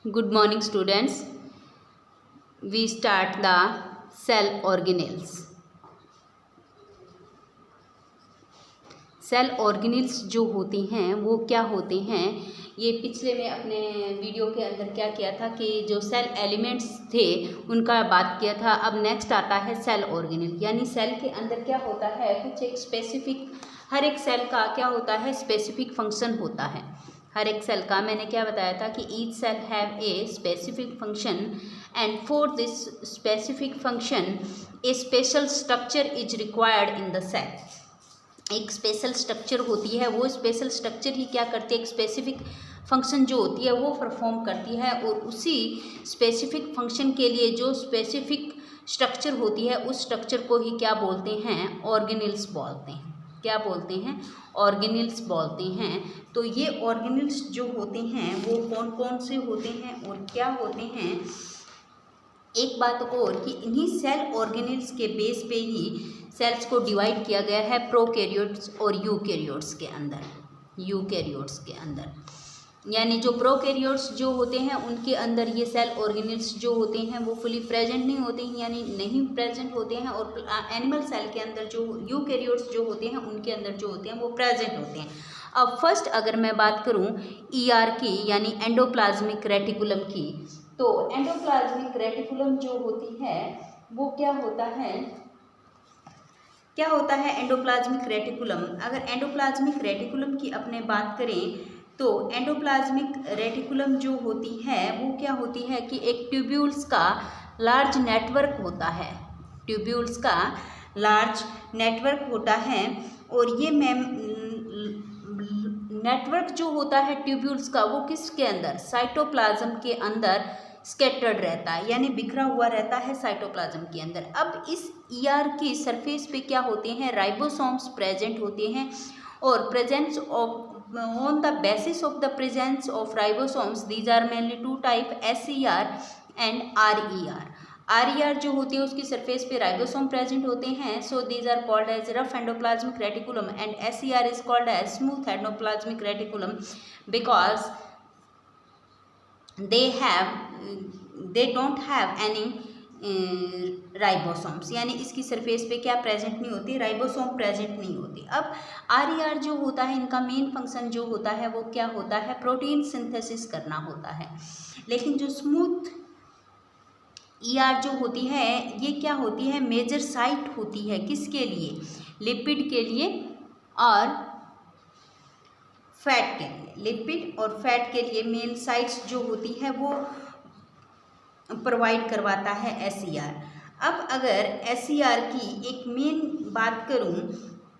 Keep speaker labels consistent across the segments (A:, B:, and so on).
A: Good morning, students. We start the cell organelles. Cell organelles जो होती हैं वो क्या होते हैं, ये पिछले में अपने वीडियो के अंदर क्या किया था कि जो सेल एलिमेंट्स थे उनका बात किया था। अब नेक्स्ट आता है सेल ऑर्गेनेल, यानी सेल के अंदर क्या होता है, कुछ एक स्पेसिफिक, हर एक सेल का क्या होता है, स्पेसिफिक फंक्शन होता है। हर एक सेल का मैंने क्या बताया था कि each cell have a specific function and for this specific function a special structure is required in the cell. एक स्पेशल स्ट्रक्चर होती है, वो स्पेशल स्ट्रक्चर ही क्या करती है, एक स्पेसिफिक फंक्शन जो होती है वो परफॉर्म करती है, और उसी स्पेसिफिक फंक्शन के लिए जो स्पेसिफिक स्ट्रक्चर होती है उस स्ट्रक्चर को ही क्या बोलते हैं, ऑर्गेनेल्स बोलते हैं। क्या बोलते हैं, ऑर्गेनेल्स बोलते हैं। तो ये ऑर्गेनेल्स जो होते हैं वो कौन कौन से होते हैं और क्या होते हैं। एक बात और कि इन्हीं सेल ऑर्गेनेल्स के बेस पे ही सेल्स को डिवाइड किया गया है प्रोकैरियोट्स और यूकैरियोट्स के अंदर। यूकैरियोट्स के अंदर यानी जो प्रोकैरियोट्स जो होते हैं उनके अंदर ये सेल ऑर्गेनेल्स जो होते हैं वो फुली प्रेजेंट नहीं होते हैं, यानी नहीं प्रेजेंट होते हैं, और एनिमल सेल के अंदर जो यूकैरियोट्स जो होते हैं उनके अंदर जो होते हैं वो प्रेजेंट होते हैं। अब फर्स्ट अगर मैं बात करूं ईआर की, यानी एंडोप्लाज्मिक रेटिकुलम की, तो एंडोप्लाज्मिक रेटिकुलम जो होती है वो क्या होता है एंडोप्लाज्मिक रेटिकुलम। अगर एंडोप्लाज्मिक रेटिकुलम की अपने बात करें तो एंडोप्लाज्मिक रेटिकुलम जो होती है वो क्या होती है कि एक ट्यूब्यूल्स का लार्ज नेटवर्क होता है। ट्यूब्यूल्स का लार्ज नेटवर्क होता है, और ये नेटवर्क जो होता है ट्यूब्यूल्स का वो किसके अंदर, साइटोप्लाज्म के अंदर स्कैटर्ड रहता है, यानी बिखरा हुआ रहता है साइटोप्लाज्म के अंदर। अब इस ईआर की सरफेस पे क्या होते हैं, राइबोसोम्स प्रेजेंट होते हैं, और presence of on the basis of the presence of ribosomes these are mainly two type, SER and RER। RER जो होती है उसकी सरफेस पे राइबोसोम प्रेजेंट होते हैं, so these are called as rough endoplasmic reticulum, and SER is called as smooth endoplasmic reticulum because they don't have any ribosomes, यानी इसकी surface पे क्या प्रेजेंट नहीं होती, राइबोसोम प्रेजेंट नहीं होती। अब आरईआर जो होता है इनका मेन फंक्शन जो होता है वो क्या होता है, प्रोटीन सिंथेसिस करना होता है। लेकिन जो स्मूथ ईआर जो होती है ये क्या होती है, मेजर साइट होती है किसके लिए, लिपिड के लिए और फैट के लिए। लिपिड और फैट के लिए मेन साइट्स जो होती है वो प्रोवाइड करवाता है एसईआर। अब अगर एसईआर की एक मेन बात करूं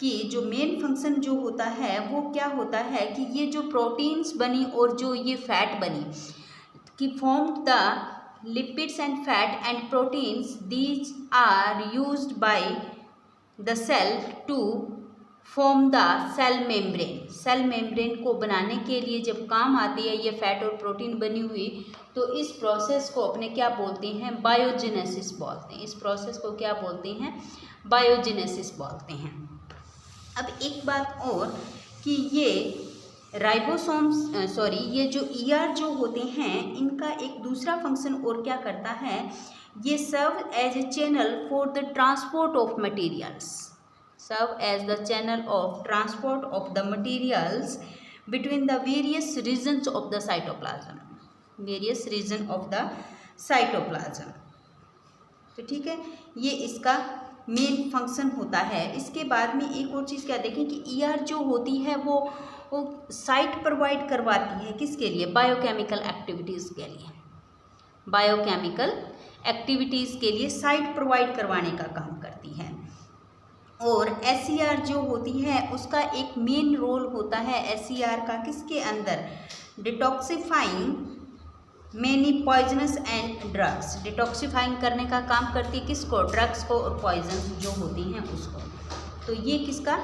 A: कि जो मेन फंक्शन जो होता है वो क्या होता है कि ये जो प्रोटीन्स बनी और जो ये फैट बनी कि form the lipids and fat and proteins, these are used by the cell to form the cell membrane. Cell membrane को बनाने के लिए जब काम आती है ये फैट और प्रोटीन बनी हुई, तो इस प्रोसेस को अपने क्या बोलते हैं, बायोजेनेसिस बोलते हैं। इस प्रोसेस को क्या बोलते हैं, बायोजेनेसिस बोलते हैं। अब एक बात और कि ये राइबोसोम्स ये जो ईआर जो होते हैं इनका एक दूसरा फंक्शन और क्या करता है, ये serve as a channel for the transport of materials, serve as the channel of transport of the materials between the various regions of the cytoplasm, various region of the cytoplasm। तो ठीक है, ये इसका मेन फंक्शन होता है। इसके बाद में एक और चीज़ क्या देखें कि ईआर जो होती है वो साइट प्रोवाइड करवाती है किसके लिए, बायोकेमिकल एक्टिविटीज़ के लिए। बायोकेमिकल एक्टिविटीज़ के लिए साइट प्रोवाइड करवाने का काम करती है। और एसईआर जो होती है उसका एक मेन रोल होता है एसईआर का किसके अंदर, detoxifying many poisonous and drugs. Detoxifying करने का काम करती है किसको, ड्रग्स को और पॉइजन्स जो होती हैं उसको। तो ये किसका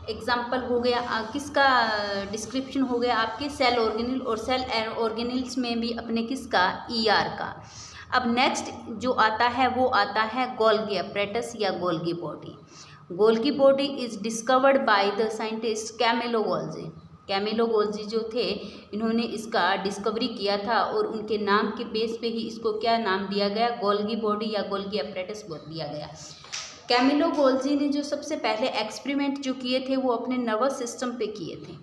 A: एग्जाम्पल हो गया, किसका डिस्क्रिप्शन हो गया आपके सेल ऑर्गेनेल, और सेल ऑर्गेनेल्स में भी अपने किसका, ईआर का। अब नेक्स्ट जो आता है वो आता है गोल्गी अपरेटस या Golgi body. Golgi body is discovered by the scientist Camillo Golgi Camillo Golgi जो थे, इन्होंने इसका डिस्कवरी किया था और उनके नाम के बेस पे ही इसको क्या नाम दिया गया, गोल्गी बॉडी या गोल्गी एपरेटस दिया गया। कैमिलो गोल्जी ने जो सबसे पहले एक्सपेरिमेंट जो किए थे वो अपने नर्वस सिस्टम पे किए थे।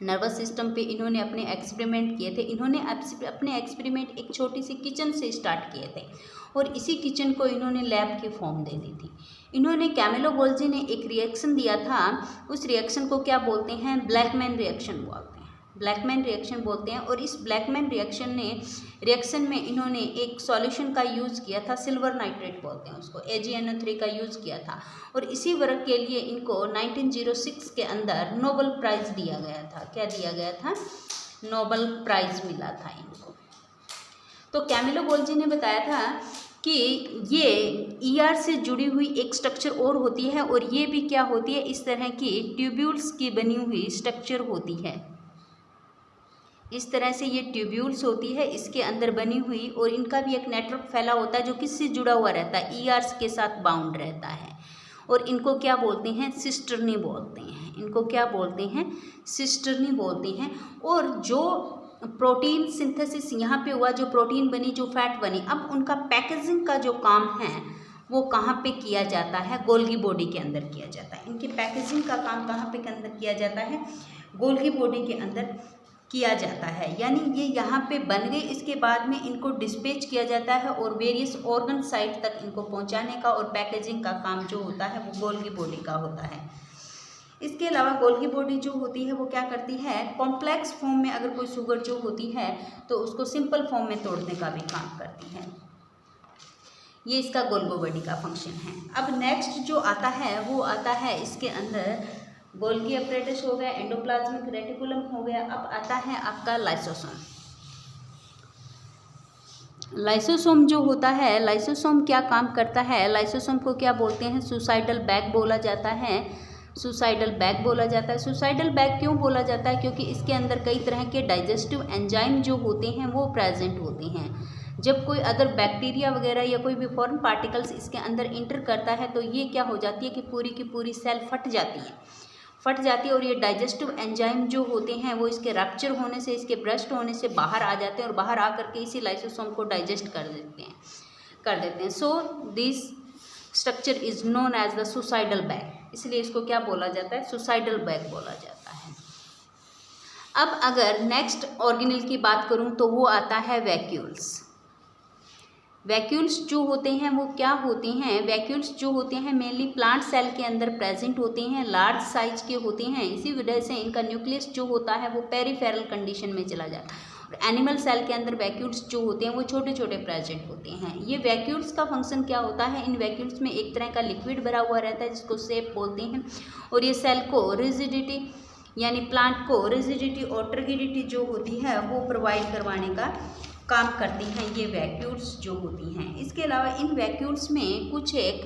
A: नर्वस सिस्टम पे इन्होंने अपने एक्सपेरिमेंट किए थे। इन्होंने अपने एक्सपेरिमेंट एक छोटी सी किचन से स्टार्ट किए थे और इसी किचन को इन्होंने लैब की फॉर्म दे दी थी। इन्होंने कैमिलो गोल्जी ने एक रिएक्शन दिया था, उस रिएक्शन को क्या बोलते हैं, ब्लैकमैन रिएक्शन बोलते हैं, ब्लैकमैन रिएक्शन बोलते हैं। और इस ब्लैकमैन रिएक्शन में इन्होंने एक सॉल्यूशन का यूज़ किया था, सिल्वर नाइट्रेट बोलते हैं उसको, AgNO3 का यूज़ किया था और इसी वर्क के लिए इनको 1906 के अंदर नोबेल प्राइज़ दिया गया था। क्या दिया गया था, नोबेल प्राइज़ मिला था इनको। तो कैमिलो गोल्जी ने बताया था कि ये ER से जुड़ी हुई एक स्ट्रक्चर और होती है और ये भी क्या होती है, इस तरह की ट्यूब्यूल्स की बनी हुई स्ट्रक्चर होती है। इस तरह से ये ट्यूब्यूल्स होती है, इसके अंदर बनी हुई, और इनका भी एक नेटवर्क फैला होता है जो किससे जुड़ा हुआ रहता है, ERs के साथ बाउंड रहता है। और इनको क्या बोलते हैं, सिस्टर्नी बोलते हैं। इनको क्या बोलते हैं, सिस्टर्नी बोलते हैं। और जो प्रोटीन सिंथेसिस यहाँ पे हुआ, जो प्रोटीन बनी, जो फैट बनी, अब उनका पैकेजिंग का जो काम है वो कहाँ पे किया जाता है, गोल्गी बॉडी के अंदर किया जाता है। इनकी पैकेजिंग का काम कहाँ पे के अंदर किया जाता है, गोल्गी बॉडी के अंदर किया जाता है। यानी ये यहाँ पे बन गए, इसके बाद में इनको डिस्पैच किया जाता है और वेरियस ऑर्गन साइट तक इनको पहुँचाने का और पैकेजिंग का काम जो होता है वो गोल्गी बॉडी का होता है। इसके अलावा गोल्गी बॉडी जो होती है वो क्या करती है, कॉम्प्लेक्स फॉर्म में अगर कोई शुगर जो होती है तो उसको सिंपल फॉर्म में तोड़ने का भी काम करती है। ये इसका गोल्गी बॉडी का फंक्शन है। अब नेक्स्ट जो आता है वो आता है इसके अंदर गोल्गी एपरेटस हो गया, एंडोप्लाज्मिक रेटिकुलम हो गया। अब आता है आपका लाइसोसोम। लाइसोसोम जो होता है, लाइसोसोम क्या काम करता है, लाइसोसोम को क्या बोलते हैं, सुसाइडल बैग बोला जाता है। सुसाइडल बैग बोला जाता है। सुसाइडल बैग क्यों बोला जाता है, क्योंकि इसके अंदर कई तरह के डाइजेस्टिव एंजाइम जो होते हैं वो प्रेजेंट होते हैं। जब कोई अदर बैक्टीरिया वगैरह या कोई भी फॉरेन पार्टिकल्स इसके अंदर इंटर करता है तो ये क्या हो जाती है कि पूरी की पूरी सेल फट जाती है और ये डाइजेस्टिव एंजाइम जो होते हैं वो इसके रप्चर होने से, इसके ब्रस्ट होने से बाहर आ जाते हैं और बाहर आकर के इसी लाइसोसोम को डाइजेस्ट कर देते हैं। So this structure is known as the suicidal bag, इसलिए इसको क्या बोला जाता है, सुसाइडल बैग बोला जाता है। अब अगर नेक्स्ट ऑर्गेनेल की बात करूं तो वो आता है वैक्यूल्स। वैक्यूल्स जो होते हैं वो क्या होते हैं, वैक्यूल्स जो होते हैं मेनली प्लांट सेल के अंदर प्रेजेंट होते हैं, लार्ज साइज के होते हैं। इसी वजह से इनका न्यूक्लियस जो होता है वो पेरिफेरल कंडीशन में चला जाता है। और एनिमल सेल के अंदर वैक्यूल्स जो होते हैं वो छोटे छोटे प्रेजेंट होते हैं। ये वैक्यूल्स का फंक्शन क्या होता है, इन वैक्यूल्स में एक तरह का लिक्विड भरा हुआ रहता है जिसको सेप बोलते हैं और ये सेल को रिजिडिटी यानी प्लांट को रिजिडिटी और टर्गिडिटी जो होती है वो प्रोवाइड करवाने का काम करती हैं ये वैक्यूल्स जो होती हैं। इसके अलावा इन वैक्यूल्स में कुछ एक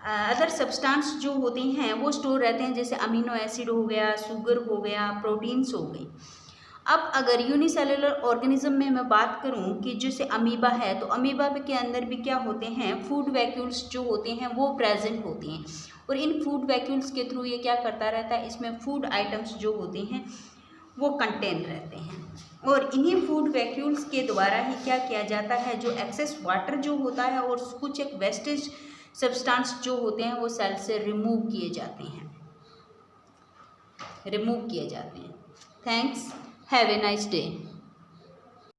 A: अदर सब्सटेंस जो होती हैं वो स्टोर रहते हैं, जैसे अमीनो एसिड हो गया, शुगर हो गया, प्रोटीन्स हो गई। अब अगर यूनिसेलुलर ऑर्गेनिज्म में मैं बात करूं कि जैसे अमीबा है तो अमीबा के अंदर भी क्या होते हैं, फूड वैक्यूल्स जो होते हैं वो प्रेजेंट होती हैं और इन फूड वैक्यूल्स के थ्रू ये क्या करता रहता है, इसमें फूड आइटम्स जो होते हैं वो कंटेन रहते हैं और इन्हीं फूड वैक्यूल्स के द्वारा ही क्या किया जाता है, जो एक्सेस वाटर जो होता है और कुछ एक वेस्टेज सब्सटेंस जो होते हैं वो सेल से रिमूव किए जाते हैं। Thanks, have a nice day.